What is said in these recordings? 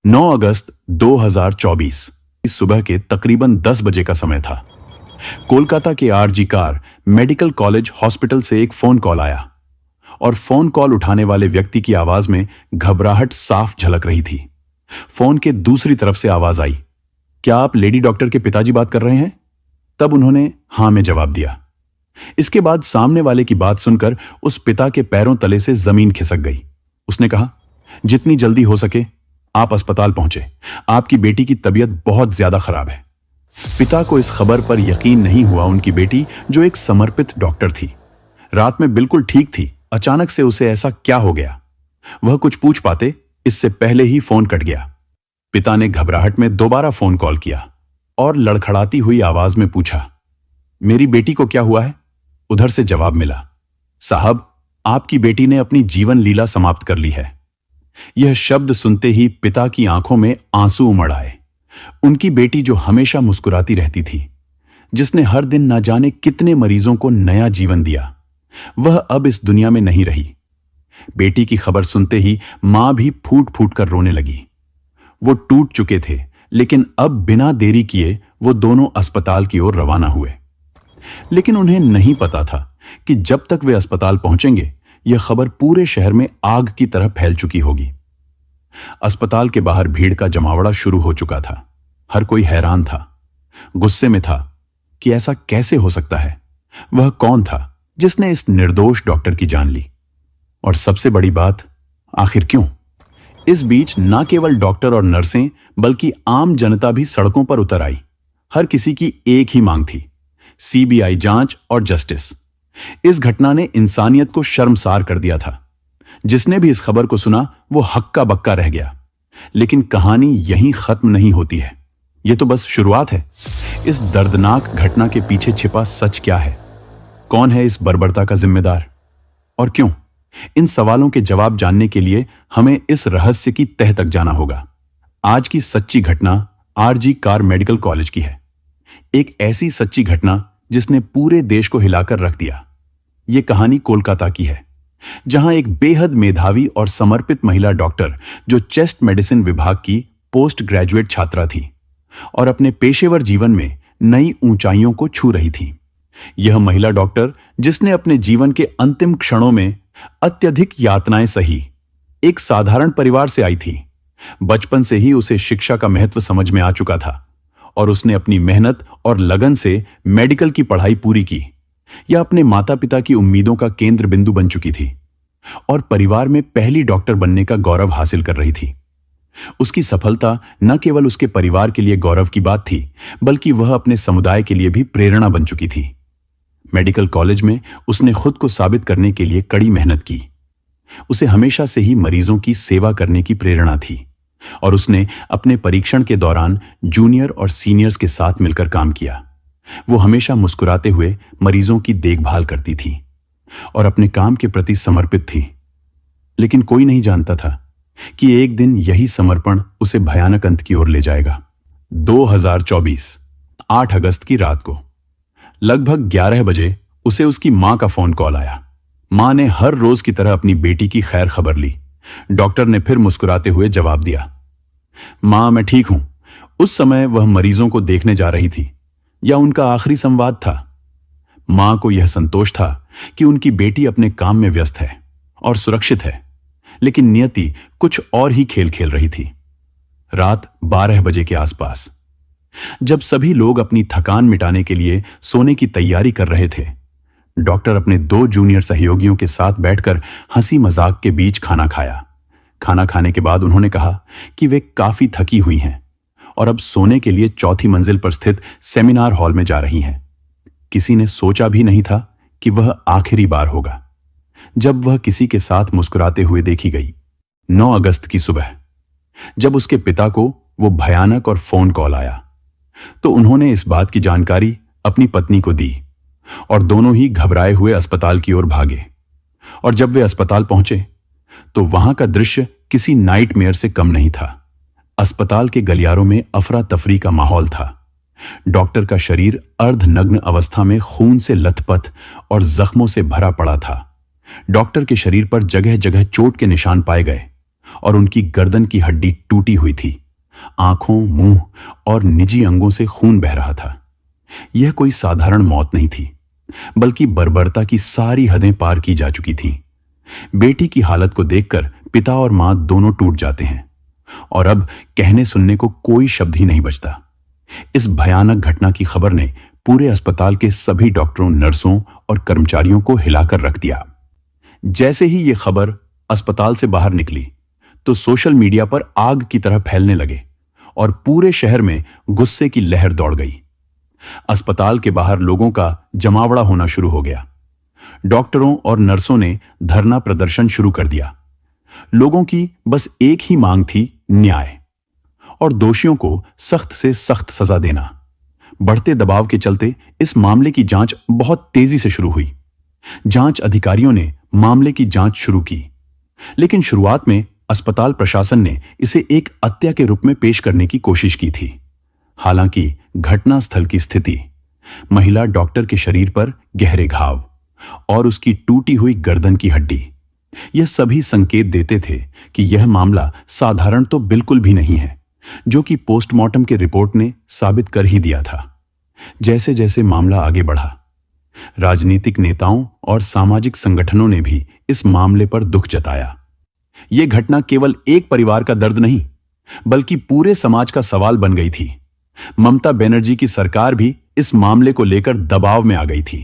9 अगस्त 2024 इस सुबह के तकरीबन 10 बजे का समय था। कोलकाता के RG Kar medical college hospital से एक फोन कॉल आया और फोन कॉल उठाने वाले व्यक्ति की आवाज में घबराहट साफ झलक रही थी। फोन के दूसरी तरफ से आवाज आई, क्या आप लेडी डॉक्टर के पिताजी बात कर रहे हैं? तब उन्होंने हां में जवाब दिया। इसके बाद सामने वाले की बात सुनकर उस पिता के पैरों तले से जमीन खिसक गई। उसने कहा, जितनी जल्दी हो सके आप अस्पताल पहुंचे, आपकी बेटी की तबीयत बहुत ज्यादा खराब है। पिता को इस खबर पर यकीन नहीं हुआ। उनकी बेटी, जो एक समर्पित डॉक्टर थी, रात में बिल्कुल ठीक थी, अचानक से उसे ऐसा क्या हो गया? वह कुछ पूछ पाते इससे पहले ही फोन कट गया। पिता ने घबराहट में दोबारा फोन कॉल किया और लड़खड़ाती हुई आवाज में पूछा, मेरी बेटी को क्या हुआ है? उधर से जवाब मिला, साहब, आपकी बेटी ने अपनी जीवन लीला समाप्त कर ली है। यह शब्द सुनते ही पिता की आंखों में आंसू उमड़ आए। उनकी बेटी, जो हमेशा मुस्कुराती रहती थी, जिसने हर दिन न जाने कितने मरीजों को नया जीवन दिया, वह अब इस दुनिया में नहीं रही। बेटी की खबर सुनते ही मां भी फूट फूट कर रोने लगी। वो टूट चुके थे, लेकिन अब बिना देरी किए वो दोनों अस्पताल की ओर रवाना हुए। लेकिन उन्हें नहीं पता था कि जब तक वे अस्पताल पहुंचेंगे, यह खबर पूरे शहर में आग की तरह फैल चुकी होगी। अस्पताल के बाहर भीड़ का जमावड़ा शुरू हो चुका था। हर कोई हैरान था, गुस्से में था कि ऐसा कैसे हो सकता है। वह कौन था जिसने इस निर्दोष डॉक्टर की जान ली? और सबसे बड़ी बात, आखिर क्यों? इस बीच न केवल डॉक्टर और नर्सें, बल्कि आम जनता भी सड़कों पर उतर आई। हर किसी की एक ही मांग थी, सीबीआई जांच और जस्टिस। इस घटना ने इंसानियत को शर्मसार कर दिया था। जिसने भी इस खबर को सुना वो हक्का बक्का रह गया। लेकिन कहानी यहीं खत्म नहीं होती है। यह तो बस शुरुआत है। इस दर्दनाक घटना के पीछे छिपा सच क्या है? कौन है इस बर्बरता का जिम्मेदार और क्यों? इन सवालों के जवाब जानने के लिए हमें इस रहस्य की तह तक जाना होगा। आज की सच्ची घटना आरजी कार मेडिकल कॉलेज की है। एक ऐसी सच्ची घटना जिसने पूरे देश को हिलाकर रख दिया। यह कहानी कोलकाता की है, जहां एक बेहद मेधावी और समर्पित महिला डॉक्टर, जो चेस्ट मेडिसिन विभाग की पोस्ट ग्रेजुएट छात्रा थी और अपने पेशेवर जीवन में नई ऊंचाइयों को छू रही थी। यह महिला डॉक्टर, जिसने अपने जीवन के अंतिम क्षणों में अत्यधिक यातनाएं सही, एक साधारण परिवार से आई थी। बचपन से ही उसे शिक्षा का महत्व समझ में आ चुका था और उसने अपनी मेहनत और लगन से मेडिकल की पढ़ाई पूरी की। यह अपने माता पिता की उम्मीदों का केंद्र बिंदु बन चुकी थी और परिवार में पहली डॉक्टर बनने का गौरव हासिल कर रही थी। उसकी सफलता न केवल उसके परिवार के लिए गौरव की बात थी, बल्कि वह अपने समुदाय के लिए भी प्रेरणा बन चुकी थी। मेडिकल कॉलेज में उसने खुद को साबित करने के लिए कड़ी मेहनत की। उसे हमेशा से ही मरीजों की सेवा करने की प्रेरणा थी और उसने अपने परीक्षण के दौरान जूनियर और सीनियर्स के साथ मिलकर काम किया। वो हमेशा मुस्कुराते हुए मरीजों की देखभाल करती थी और अपने काम के प्रति समर्पित थी। लेकिन कोई नहीं जानता था कि एक दिन यही समर्पण उसे भयानक अंत की ओर ले जाएगा। 2024 8 अगस्त की रात को लगभग 11 बजे उसे उसकी मां का फोन कॉल आया। मां ने हर रोज की तरह अपनी बेटी की खैर खबर ली। डॉक्टर ने फिर मुस्कुराते हुए जवाब दिया, मां, मैं ठीक हूं। उस समय वह मरीजों को देखने जा रही थी, या उनका आखिरी संवाद था। मां को यह संतोष था कि उनकी बेटी अपने काम में व्यस्त है और सुरक्षित है, लेकिन नियति कुछ और ही खेल खेल रही थी। रात 12 बजे के आसपास, जब सभी लोग अपनी थकान मिटाने के लिए सोने की तैयारी कर रहे थे, डॉक्टर अपने 2 जूनियर सहयोगियों के साथ बैठकर हंसी मजाक के बीच खाना खाया। खाना खाने के बाद उन्होंने कहा कि वे काफी थकी हुई हैं और अब सोने के लिए 4थी मंजिल पर स्थित सेमिनार हॉल में जा रही हैं। किसी ने सोचा भी नहीं था कि वह आखिरी बार होगा जब वह किसी के साथ मुस्कुराते हुए देखी गई। 9 अगस्त की सुबह, जब उसके पिता को वो भयानक और फोन कॉल आया, तो उन्होंने इस बात की जानकारी अपनी पत्नी को दी और दोनों ही घबराए हुए अस्पताल की ओर भागे। और जब वे अस्पताल पहुंचे तो वहां का दृश्य किसी नाइटमेयर से कम नहीं था। अस्पताल के गलियारों में अफरा तफरी का माहौल था। डॉक्टर का शरीर अर्धनग्न अवस्था में खून से लथपथ और जख्मों से भरा पड़ा था। डॉक्टर के शरीर पर जगह जगह चोट के निशान पाए गए और उनकी गर्दन की हड्डी टूटी हुई थी। आंखों, मुंह और निजी अंगों से खून बह रहा था। यह कोई साधारण मौत नहीं थी, बल्कि बर्बरता की सारी हदें पार की जा चुकी थीं। बेटी की हालत को देखकर पिता और मां दोनों टूट जाते हैं और अब कहने सुनने को कोई शब्द ही नहीं बचता। इस भयानक घटना की खबर ने पूरे अस्पताल के सभी डॉक्टरों, नर्सों और कर्मचारियों को हिलाकर रख दिया। जैसे ही यह खबर अस्पताल से बाहर निकली तो सोशल मीडिया पर आग की तरह फैलने लगे और पूरे शहर में गुस्से की लहर दौड़ गई। अस्पताल के बाहर लोगों का जमावड़ा होना शुरू हो गया। डॉक्टरों और नर्सों ने धरना प्रदर्शन शुरू कर दिया। लोगों की बस एक ही मांग थी, न्याय और दोषियों को सख्त से सख्त सजा देना। बढ़ते दबाव के चलते इस मामले की जांच बहुत तेजी से शुरू हुई। जांच अधिकारियों ने मामले की जांच शुरू की, लेकिन शुरुआत में अस्पताल प्रशासन ने इसे एक हत्या के रूप में पेश करने की कोशिश की थी। हालांकि घटनास्थल की स्थिति, महिला डॉक्टर के शरीर पर गहरे घाव और उसकी टूटी हुई गर्दन की हड्डी, यह सभी संकेत देते थे कि यह मामला साधारण तो बिल्कुल भी नहीं है, जो कि पोस्टमार्टम के रिपोर्ट ने साबित कर ही दिया था। जैसे जैसे मामला आगे बढ़ा, राजनीतिक नेताओं और सामाजिक संगठनों ने भी इस मामले पर दुख जताया। यह घटना केवल एक परिवार का दर्द नहीं, बल्कि पूरे समाज का सवाल बन गई थी। ममता बनर्जी की सरकार भी इस मामले को लेकर दबाव में आ गई थी।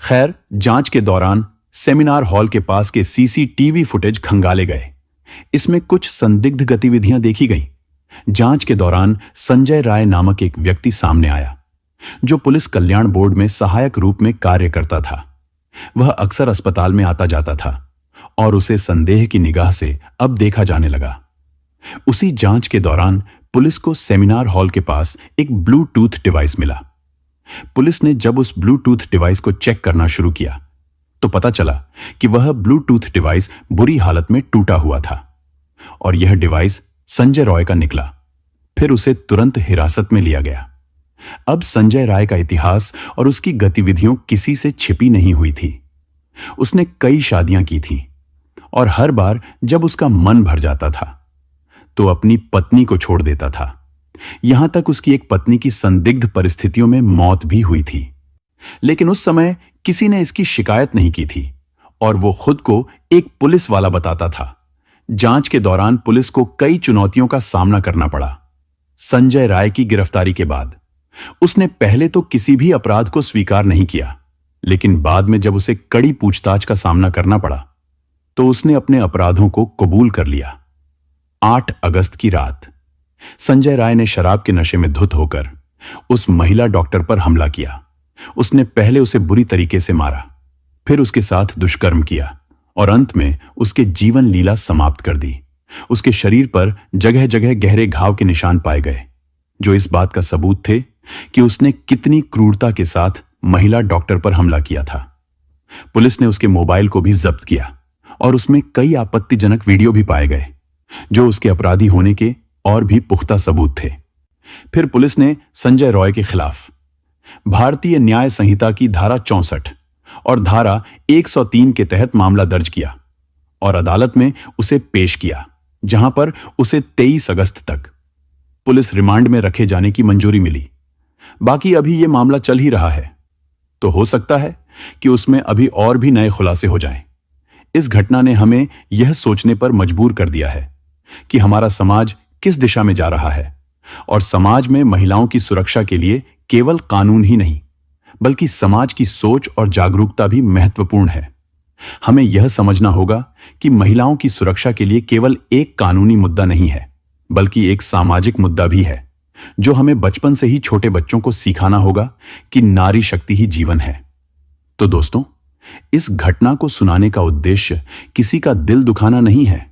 खैर, जांच के दौरान सेमिनार हॉल के पास के सीसीटीवी फुटेज खंगाले गए। इसमें कुछ संदिग्ध गतिविधियां देखी गईं। जांच के दौरान संजय राय नामक एक व्यक्ति सामने आया, जो पुलिस कल्याण बोर्ड में सहायक रूप में कार्य करता था। वह अक्सर अस्पताल में आता जाता था और उसे संदेह की निगाह से अब देखा जाने लगा। उसी जांच के दौरान पुलिस को सेमिनार हॉल के पास एक ब्लूटूथ डिवाइस मिला। पुलिस ने जब उस ब्लूटूथ डिवाइस को चेक करना शुरू किया तो पता चला कि वह ब्लूटूथ डिवाइस बुरी हालत में टूटा हुआ था और यह डिवाइस संजय रॉय का निकला। फिर उसे तुरंत हिरासत में लिया गया। अब संजय राय का इतिहास और उसकी गतिविधियों किसी से छिपी नहीं हुई थी। उसने कई शादियां की थीं और हर बार जब उसका मन भर जाता था तो अपनी पत्नी को छोड़ देता था। यहां तक उसकी एक पत्नी की संदिग्ध परिस्थितियों में मौत भी हुई थी। लेकिन उस समय किसी ने इसकी शिकायत नहीं की थी और वो खुद को एक पुलिस वाला बताता था। जांच के दौरान पुलिस को कई चुनौतियों का सामना करना पड़ा। संजय राय की गिरफ्तारी के बाद उसने पहले तो किसी भी अपराध को स्वीकार नहीं किया, लेकिन बाद में जब उसे कड़ी पूछताछ का सामना करना पड़ा तो उसने अपने अपराधों को कबूल कर लिया। 8 अगस्त की रात संजय राय ने शराब के नशे में धुत होकर उस महिला डॉक्टर पर हमला किया। उसने पहले उसे बुरी तरीके से मारा, फिर उसके साथ दुष्कर्म किया और अंत में उसके जीवन लीला समाप्त कर दी। उसके शरीर पर जगह जगह गहरे घाव के निशान पाए गए, जो इस बात का सबूत थे कि उसने कितनी क्रूरता के साथ महिला डॉक्टर पर हमला किया था। पुलिस ने उसके मोबाइल को भी जब्त किया और उसमें कई आपत्तिजनक वीडियो भी पाए गए, जो उसके अपराधी होने के और भी पुख्ता सबूत थे। फिर पुलिस ने संजय रॉय के खिलाफ भारतीय न्याय संहिता की धारा 64 और धारा 103 के तहत मामला दर्ज किया और अदालत में उसे पेश किया, जहां पर उसे 23 अगस्त तक पुलिस रिमांड में रखे जाने की मंजूरी मिली। बाकी अभी यह मामला चल ही रहा है, तो हो सकता है कि उसमें अभी और भी नए खुलासे हो जाएं। इस घटना ने हमें यह सोचने पर मजबूर कर दिया है कि हमारा समाज किस दिशा में जा रहा है और समाज में महिलाओं की सुरक्षा के लिए केवल कानून ही नहीं, बल्कि समाज की सोच और जागरूकता भी महत्वपूर्ण है। हमें यह समझना होगा कि महिलाओं की सुरक्षा के लिए केवल एक कानूनी मुद्दा नहीं है, बल्कि एक सामाजिक मुद्दा भी है, जो हमें बचपन से ही छोटे बच्चों को सिखाना होगा कि नारी शक्ति ही जीवन है। तो दोस्तों, इस घटना को सुनाने का उद्देश्य किसी का दिल दुखाना नहीं है,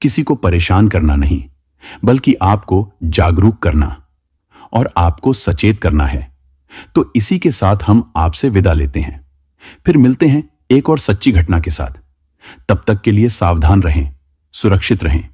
किसी को परेशान करना नहीं, बल्कि आपको जागरूक करना और आपको सचेत करना है। तो इसी के साथ हम आपसे विदा लेते हैं। फिर मिलते हैं एक और सच्ची घटना के साथ। तब तक के लिए सावधान रहें, सुरक्षित रहें।